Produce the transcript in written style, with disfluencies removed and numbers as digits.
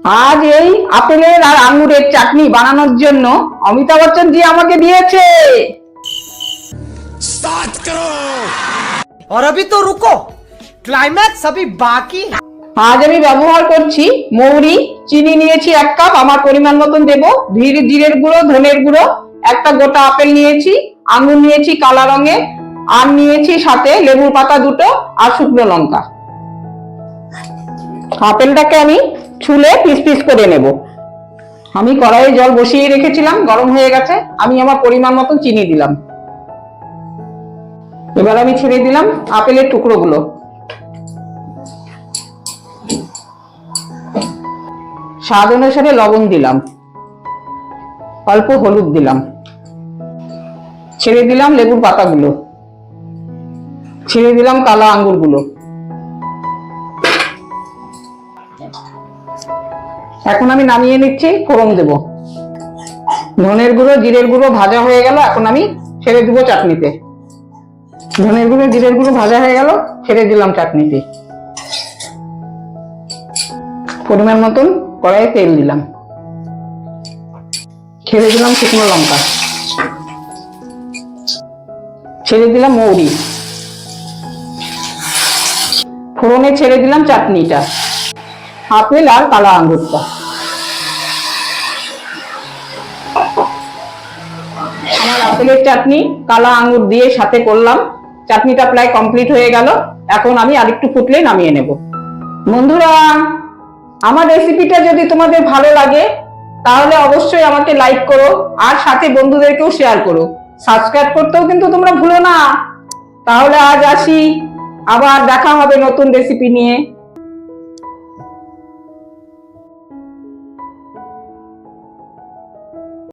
আজ এই আপেলের আর আঙ্গুরের চাটনি বানানোর জন্য অমিতাভ বচ্চন জি আমাকে দিয়েছে। स्टार्ट करो। और अभी तो रुको, क्लाइमैक्स अभी बाकी है। আজ আমি ব্যবহার করছি মৌরি, চিনি নিয়েছি 1 কাপ, আমার পরিমাণ মতন দেব, জিরের গুঁড়ো, ধনের গুঁড়ো, একটা গোটা আপেল নিয়েছি, আঙ্গুর নিয়েছি কালা রঙের, আর নিয়েছি সাথে লেবুর পাতা 2টো আর শুকনো লঙ্কা। আপেলটাকে আমি ছুলে পিস পিস করে নেব। আমি কড়াইয়ে জল বসিয়ে রেখেছিলাম, গরম হয়ে গেছে, আমি আমার পরিমাণ মতন চিনি দিলাম। এবার আমি ছেড়ে দিলাম আপেলের টুকরোগুলো। স্বাদ অনুসারে লবণ দিলাম, অল্প হলুদ দিলাম, ছেড়ে দিলাম লেবুর পাতাগুলো, ছেড়ে দিলাম কালো আঙ্গুরগুলো। এখন আমি নামিয়ে নিচ্ছি, ফোড়ন দেব। ধনের গুঁড়ো, জিরের গুঁড়ো ভাজা হয়ে গেল, এখন আমি ছেড়ে দিব চাটনিতে। ধনের গুঁড়ো, জিরের গুঁড়ো ভাজা হয়ে গেল, ছেড়ে দিলাম চাটনিতে। পরিমাণ মতন কড়াইয়ে তেল দিলাম, ছেড়ে দিলাম শুকনো লঙ্কা, ছেড়ে দিলাম মৌরি, ফোড়নে ছেড়ে দিলাম চাটনিটা, আপেল আর কালো আঙ্গুরটা। আমার আপেলের চাটনি কালো আঙ্গুর দিয়ে সাথে করলাম, চাটনিটা প্রায় কমপ্লিট হয়ে গেল। এখন আমি আরেকটু ফুটলে নামিয়ে নেব। বন্ধুরা, আমার রেসিপিটা যদি তোমাদের ভালো লাগে তাহলে অবশ্যই আমাকে লাইক করো আর সাথে বন্ধুদেরকেও শেয়ার করো। সাবস্ক্রাইব করতেও কিন্তু তোমরা ভুলো না। তাহলে আজ আসি, আবার দেখা হবে নতুন রেসিপি নিয়ে।